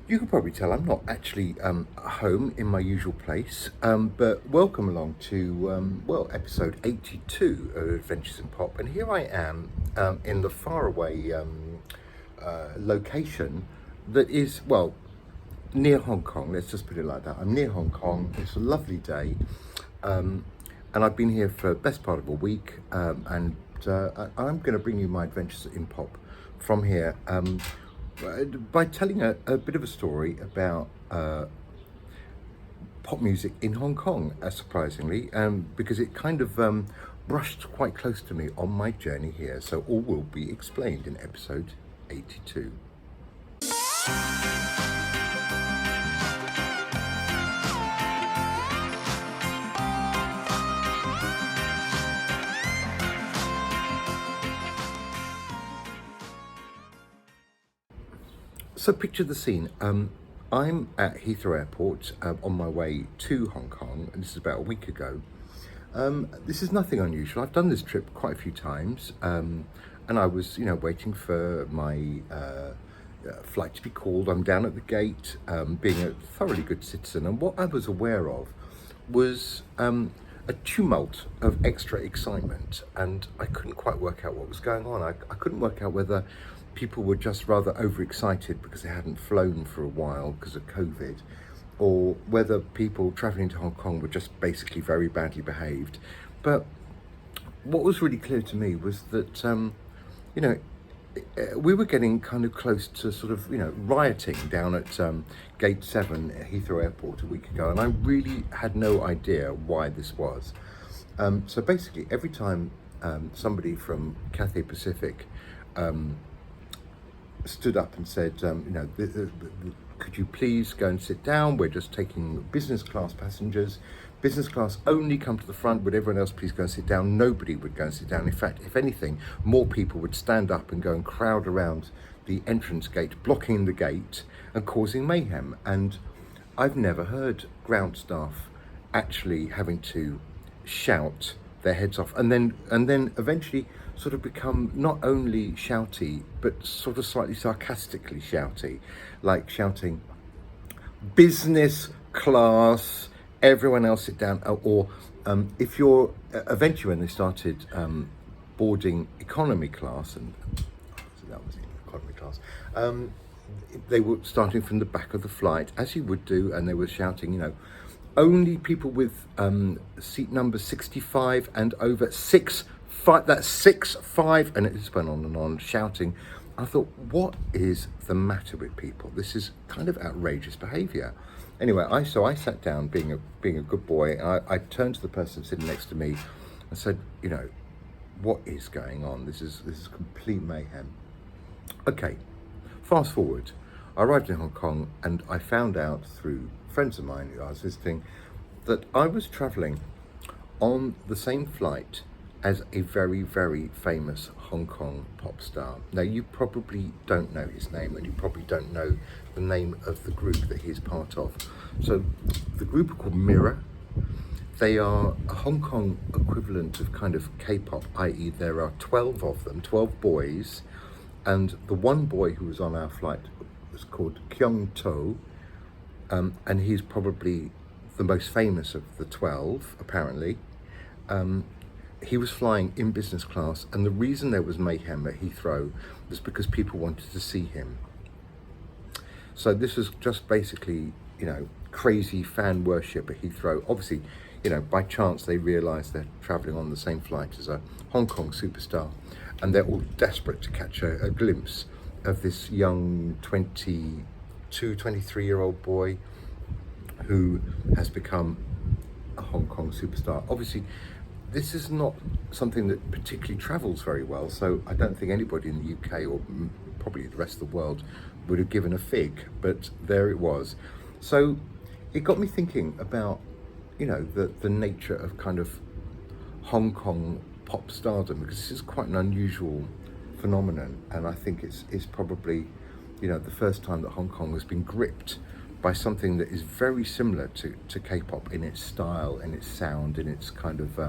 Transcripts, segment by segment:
You can probably tell I'm not actually home in my usual place, but welcome along to, episode 82 of Adventures in Pop. And here I am in the faraway location that is, near Hong Kong. Let's just put it like that. I'm near Hong Kong. It's a lovely day. And I've been here for the best part of a week. I'm going to bring you my adventures in pop from here by telling a bit of a story about pop music in Hong Kong, surprisingly, because it kind of brushed quite close to me on my journey here. So all will be explained in episode 82. So picture the scene. I'm at Heathrow Airport on my way to Hong Kong, and this is about a week ago. This is nothing unusual. I've done this trip quite a few times, and I was, waiting for my flight to be called. I'm down at the gate, being a thoroughly good citizen, and what I was aware of was a tumult of extra excitement, and I couldn't quite work out what was going on. I couldn't work out whether people were just rather overexcited because they hadn't flown for a while because of COVID, or whether people travelling to Hong Kong were just basically very badly behaved. But what was really clear to me was that, we were getting kind of close to sort of, rioting down at Gate 7 at Heathrow Airport a week ago, and I really had no idea why this was. So basically, every time somebody from Cathay Pacific stood up and said, could you please go and sit down? We're just taking business class passengers. Business class only, come to the front. Would everyone else please go and sit down? Nobody would go and sit down. In fact, if anything, more people would stand up and go and crowd around the entrance gate, blocking the gate and causing mayhem. And I've never heard ground staff actually having to shout their heads off and then eventually sort of become not only shouty but sort of slightly sarcastically shouty, like shouting business class, everyone else sit down, or if you're eventually, when they started boarding economy class, and so that was economy class, they were starting from the back of the flight, as you would do, and they were shouting, only people with seat number 65 and over 65, that's 65, and it just went on and on, shouting. I thought, what is the matter with people? This is kind of outrageous behaviour. Anyway, I sat down, being a good boy, and I turned to the person sitting next to me and said, what is going on? This is complete mayhem. Okay, fast forward. I arrived in Hong Kong, and I found out through friends of mine who I was visiting that I was travelling on the same flight as a very, very famous Hong Kong pop star. Now, you probably don't know his name, and you probably don't know the name of the group that he's part of. So the group are called Mirror. They are a Hong Kong equivalent of kind of K-pop, i.e. there are 12 of them, 12 boys, and the one boy who was on our flight was called Kyung To, and he's probably the most famous of the 12, apparently. He was flying in business class, and the reason there was mayhem at Heathrow was because people wanted to see him. So this was just basically, crazy fan worship at Heathrow. Obviously, by chance they realised they're travelling on the same flight as a Hong Kong superstar, and they're all desperate to catch a glimpse of this young 22, 23-year-old boy who has become a Hong Kong superstar. Obviously, this is not something that particularly travels very well, so I don't think anybody in the UK, or probably the rest of the world, would have given a fig, but there it was. So it got me thinking about, the nature of kind of Hong Kong pop stardom, because this is quite an unusual phenomenon, and I think it's probably, the first time that Hong Kong has been gripped by something that is very similar to K-pop in its style, in its sound, in its kind of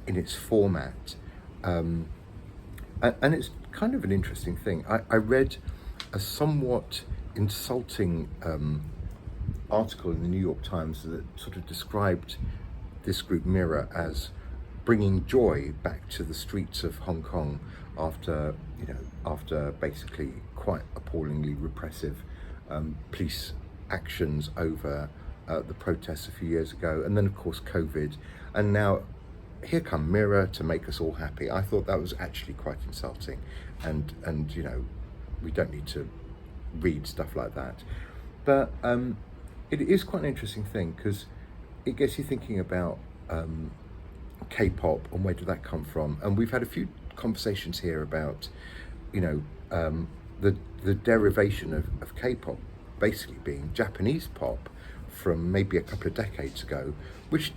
in its format, and it's kind of an interesting thing. I read a somewhat insulting article in the New York Times that sort of described this group Mirror as bringing joy back to the streets of Hong Kong after basically quite appallingly repressive police actions over the protests a few years ago, and then of course COVID, and now here come Mirror to make us all happy. I thought that was actually quite insulting, and we don't need to read stuff like that. But it is quite an interesting thing, because it gets you thinking about K-pop and where did that come from. And we've had a few conversations here about the derivation of K-pop basically being Japanese pop from maybe a couple of decades ago, which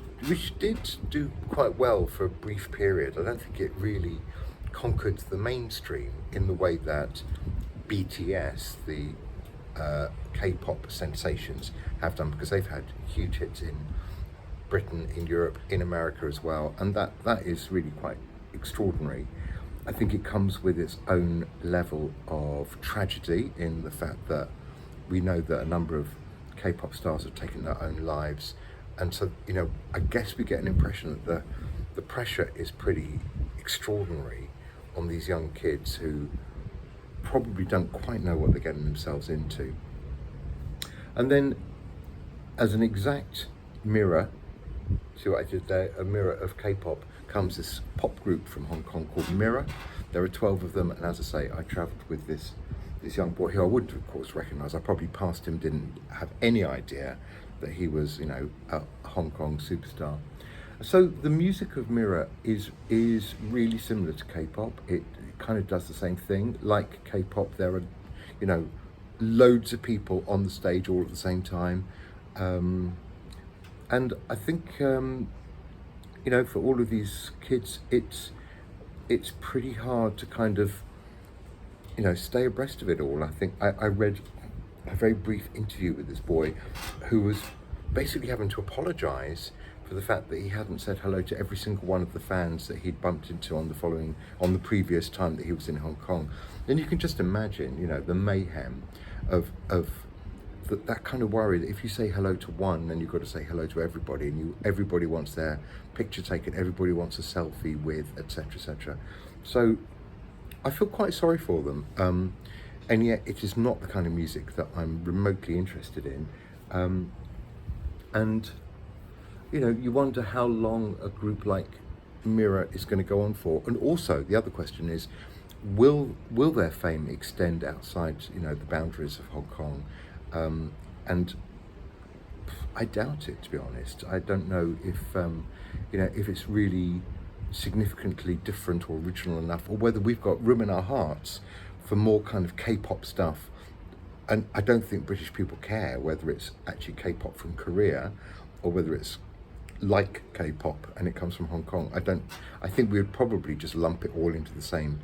did do quite well for a brief period. I don't think it really conquered the mainstream in the way that BTS, the K-pop sensations, have done, because they've had huge hits in Britain, in Europe, in America as well, and that is really quite extraordinary. I think it comes with its own level of tragedy in the fact that we know that a number of K-pop stars have taken their own lives, and so I guess we get an impression that the pressure is pretty extraordinary on these young kids who probably don't quite know what they're getting themselves into. And then, as an exact mirror, see what I did there, a mirror of K-pop, comes this pop group from Hong Kong called Mirror. There are 12 of them, and as I say, I travelled with this young boy who I would of course recognise. I probably passed him, didn't have any idea that he was a Hong Kong superstar. So the music of Mirror is really similar to K-pop. It kind of does the same thing. Like K-pop, there are loads of people on the stage all at the same time, and I think for all of these kids, it's pretty hard to kind of stay abreast of it all. I think I read a very brief interview with this boy who was basically having to apologise for the fact that he hadn't said hello to every single one of the fans that he'd bumped into on the previous time that he was in Hong Kong. And you can just imagine, the mayhem of that kind of worry that if you say hello to one, then you've got to say hello to everybody, and everybody wants their picture taken, everybody wants a selfie with, etc., etc. So I feel quite sorry for them, and yet it is not the kind of music that I'm remotely interested in, and you wonder how long a group like Mirror is going to go on for. And also the other question is, will their fame extend outside the boundaries of Hong Kong? And I doubt it, to be honest. I don't know if if it's really significantly different or original enough, or whether we've got room in our hearts for more kind of K-pop stuff. And I don't think British people care whether it's actually K-pop from Korea or whether it's like K-pop and it comes from Hong Kong. I think we would probably just lump it all into the same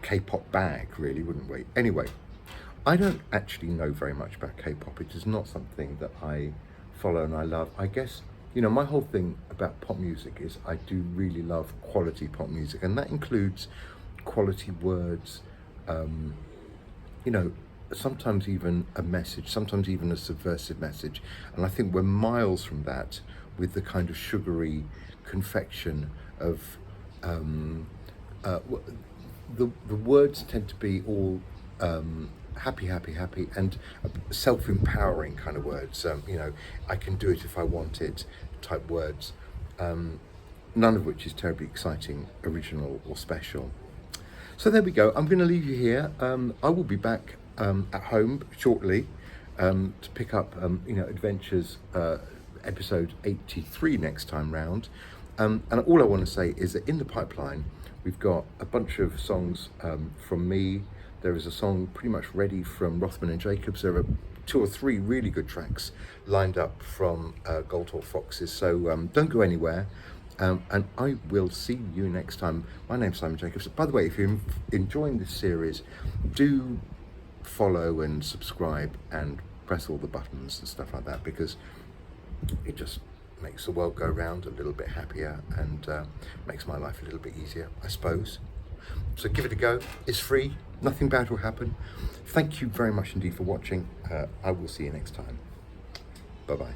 K-pop bag, really, wouldn't we? Anyway, I don't actually know very much about K-pop. It is not something that I follow and I love. I guess, my whole thing about pop music is I do really love quality pop music, and that includes quality words, sometimes even a message, sometimes even a subversive message. And I think we're miles from that with the kind of sugary confection of the words tend to be all happy, and self-empowering kind of words. I can do it if I want it type words. None of which is terribly exciting, original or special. So there we go. I'm going to leave you here. I will be back at home shortly to pick up Adventures episode 83 next time round. And all I want to say is that in the pipeline we've got a bunch of songs from me. There is a song pretty much ready from Rothman and Jacobs. There are 2 or 3 really good tracks lined up from Goldhawk Foxes. So don't go anywhere. And I will see you next time. My name's Simon Jacobs. By the way, if you're enjoying this series, do follow and subscribe and press all the buttons and stuff like that, because it just makes the world go round a little bit happier and makes my life a little bit easier, I suppose. So give it a go. It's free. Nothing bad will happen. Thank you very much indeed for watching. I will see you next time. Bye-bye.